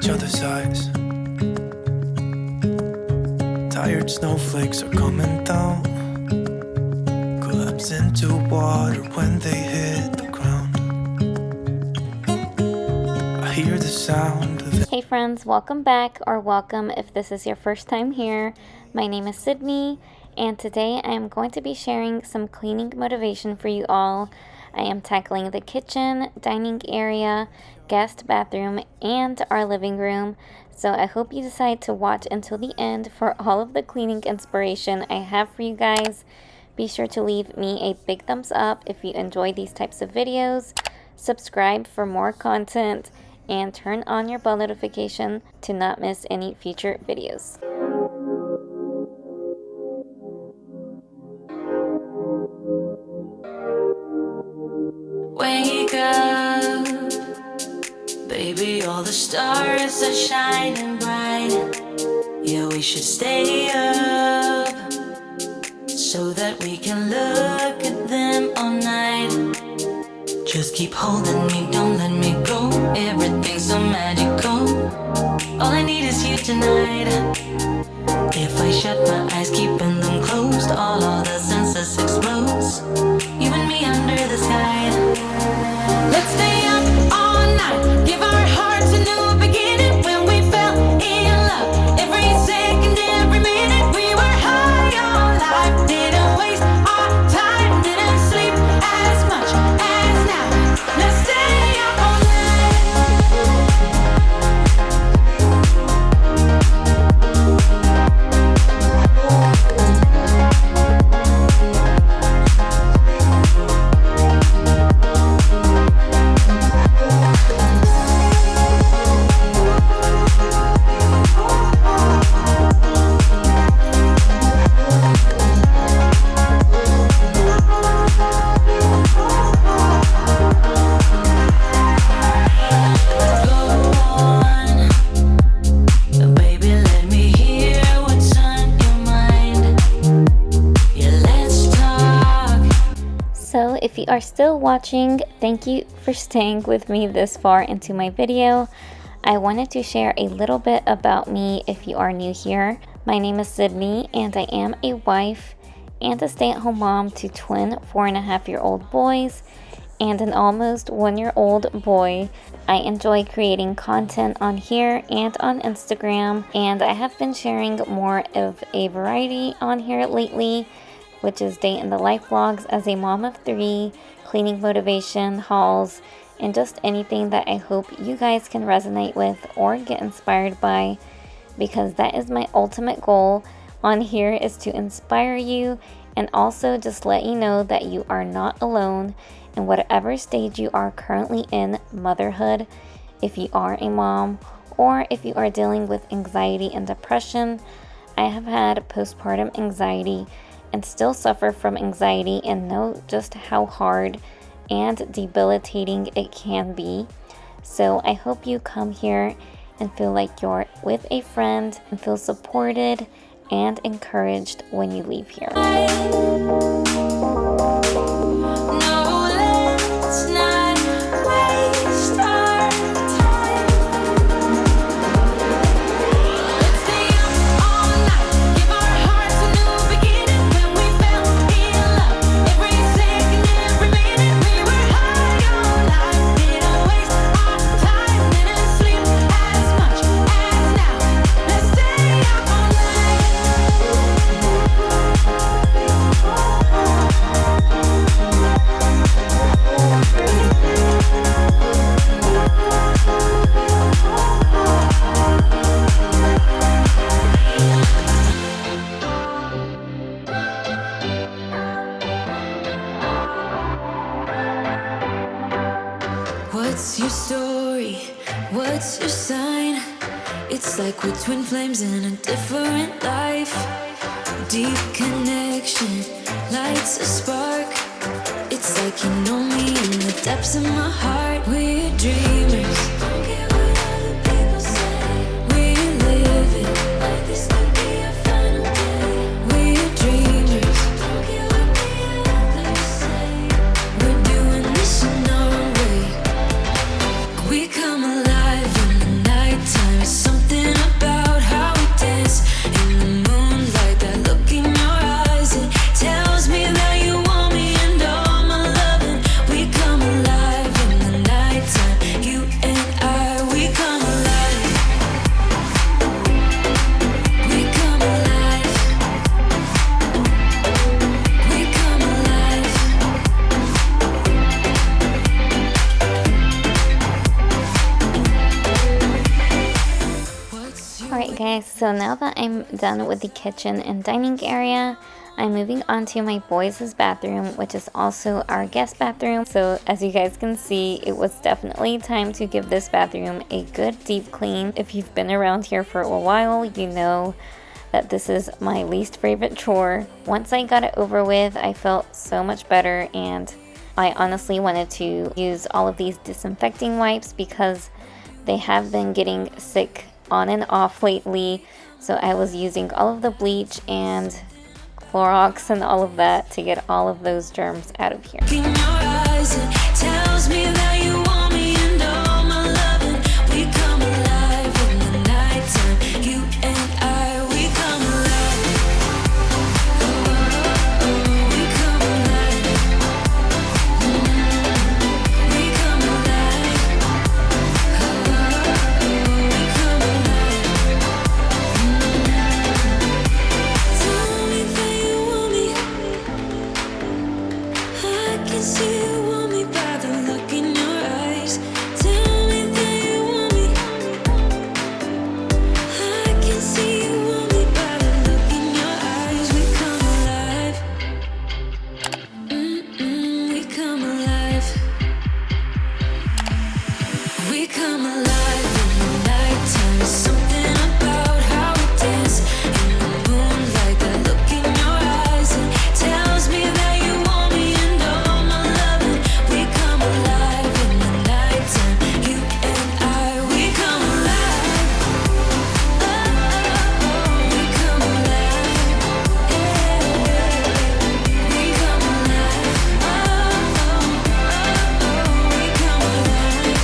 each other's eyes. Tired snowflakes are coming down, collapse into water when they hit the ground. I hear the sound of it. Hey friends, welcome back, or welcome if this is your first time here. My name is Sydney, and today I am going to be sharing some cleaning motivation for you all. I am tackling the kitchen, dining area, guest bathroom, and our living room. So I hope you decide to watch until the end for all of the cleaning inspiration I have for you guys. Be sure to leave me a big thumbs up if you enjoy these types of videos. Subscribe for more content and turn on your bell notification to not miss any future videos. Wake up, baby, all the stars are shining bright. Yeah, we should stay up so that we can look at them all night. Just keep holding me, don't let me go. Everything's so magical. All I need is you tonight. If I shut my eyes, keeping them closed, all other senses explodes. You and me under the sky. Let's stay up all night, give our hearts a new beginning. When we fell in love, every second, every minute, we were high on life. Didn't waste our time, didn't sleep as much as now. Let's stay up all So if you are still watching, thank you for staying with me this far into my video. I wanted to share a little bit about me if you are new here. My name is Sydney, and I am a wife and a stay-at-home mom to twin 4.5-year-old boys and an almost 1-year-old boy. I enjoy creating content on here and on Instagram, and I have been sharing more of a variety on here lately, which is day in the life vlogs as a mom of 3, cleaning motivation, hauls, and just anything that I hope you guys can resonate with or get inspired by, because that is my ultimate goal on here, is to inspire you and also just let you know that you are not alone in whatever stage you are currently in motherhood. If you are a mom or if you are dealing with anxiety and depression, I have had postpartum anxiety and still suffer from anxiety and know just how hard and debilitating it can be. So I hope you come here and feel like you're with a friend and feel supported and encouraged when you leave here. no, let's not waste our time. Let's stay up all night, give our hearts a new beginning. When we fell in love, every second, every minute, we were high on life. Didn't waste our time, didn't sleep as much as now. Let's stay up all night. What's your story? What's your sign? It's like we're twin flames in a different life. Deep connection lights a spark. It's like you know me in the depths of my heart. We're dreamers. Don't care what other people say. We live it like this could be our final day. We're dreamers. Don't care what the others say. We're doing this in our way. We come alive in the nighttime. Alright guys, so now that I'm done with the kitchen and dining area, I'm moving on to my boys' bathroom, which is also our guest bathroom. So as you guys can see, it was definitely time to give this bathroom a good deep clean. If you've been around here for a while, you know that this is my least favorite chore. Once I got it over with, I felt so much better, and I honestly wanted to use all of these disinfecting wipes because they have been getting sick on and off lately. So I was using all of the bleach and Clorox and all of that to get all of those germs out of here. In your eyes, it tells me that you want me and all my loving. We come alive in the nighttime. You and I, we come alive. We come alive. We come alive. We come alive. Tell me that you want me. I can see you want me by the look in your eyes. Tell me that you want me. I can see you want me by the look in your eyes. We come alive. We come alive. We come alive in the nighttime. There's something about how we dance in the moonlight. That look in your eyes, it tells me that you want me and all my loving. We come alive in the nighttime. You and I, we come alive. Oh, we come alive. We come alive. Oh, we come alive.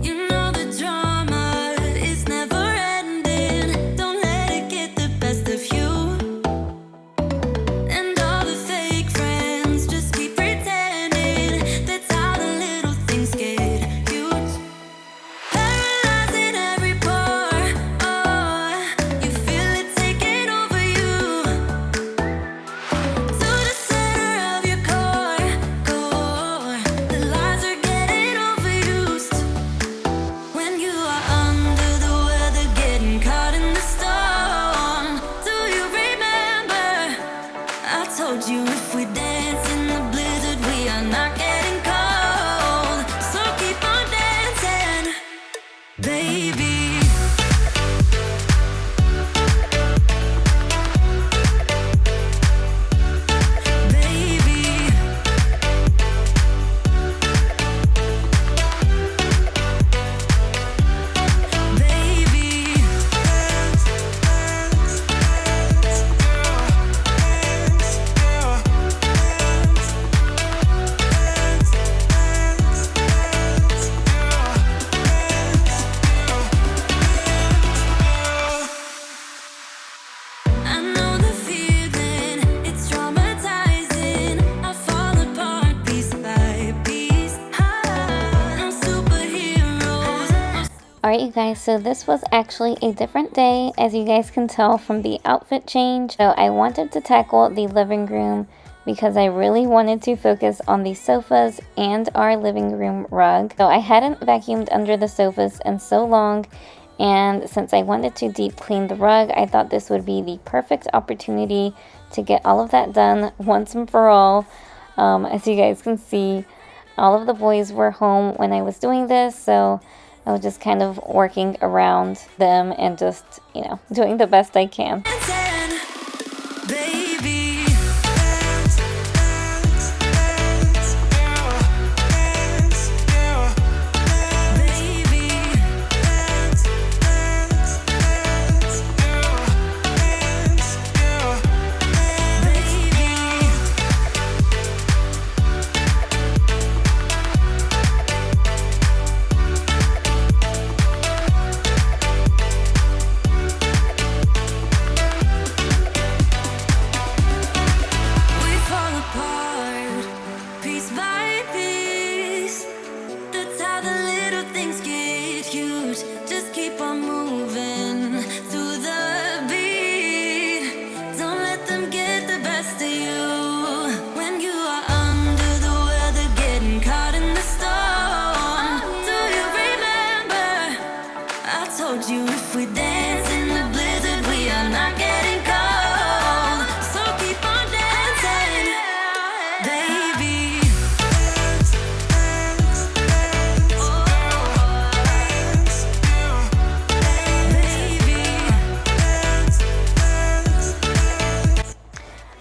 You know the drama is never ending. Don't let it get the best of you. And all the fake friends just keep pretending. That's how the little things get huge. Paralyzing every pore. Oh, you feel it taking over you. To the center of your core. The lies are getting overused. When you are under the weather, getting caught in the storm. Do you remember? I told you if we dance in the blizzard, we are not getting cold. So keep on dancing, baby. Baby. Baby. I know the feeling, it's traumatizing. I fall apart piece by piece. No superheroes. Alright you guys, so this was actually a different day, as you guys can tell from the outfit change. So I wanted to tackle the living room because I really wanted to focus on the sofas and our living room rug. So I hadn't vacuumed under the sofas in so long, and since I wanted to deep clean the rug, I thought this would be the perfect opportunity to get all of that done once and for all. As you guys can see, all of the boys were home when I was doing this, so I was just kind of working around them and just, you know, doing the best I can. Baby.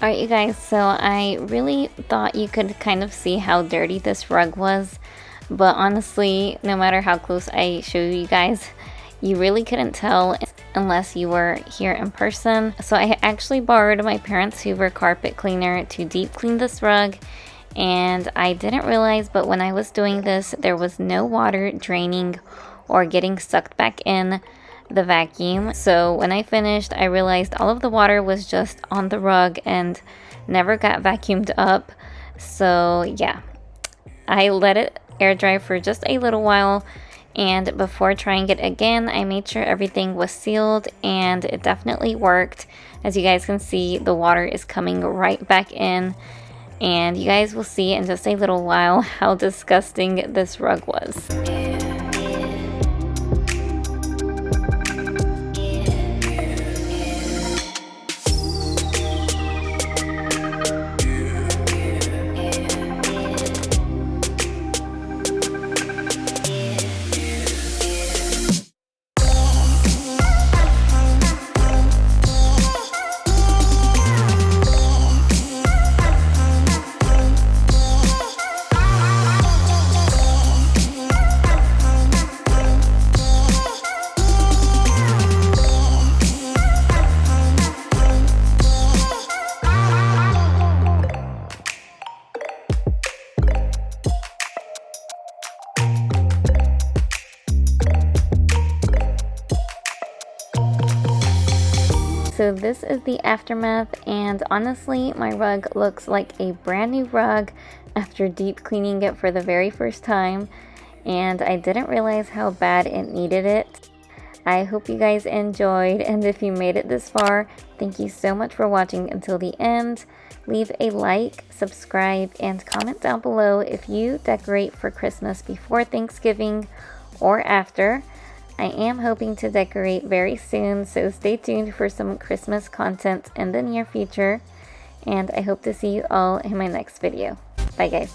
Alright you guys, so I really thought you could kind of see how dirty this rug was, but honestly, no matter how close I show you guys, you really couldn't tell unless you were here in person. So I actually borrowed my parents' Hoover carpet cleaner to deep clean this rug, and I didn't realize, but when I was doing this, there was no water draining or getting sucked back in the vacuum. So when I finished, I realized all of the water was just on the rug and never got vacuumed up. So yeah, I let it air dry for just a little while, and before trying it again, I made sure everything was sealed, and it definitely worked. As you guys can see, the water is coming right back in, and you guys will see in just a little while how disgusting this rug was. So this is the aftermath, and honestly, my rug looks like a brand new rug after deep cleaning it for the very first time, and I didn't realize how bad it needed it. I hope you guys enjoyed, and if you made it this far, thank you so much for watching until the end. Leave a like, subscribe, and comment down below if you decorate for Christmas before Thanksgiving or after. I am hoping to decorate very soon, so stay tuned for some Christmas content in the near future, and I hope to see you all in my next video. Bye guys.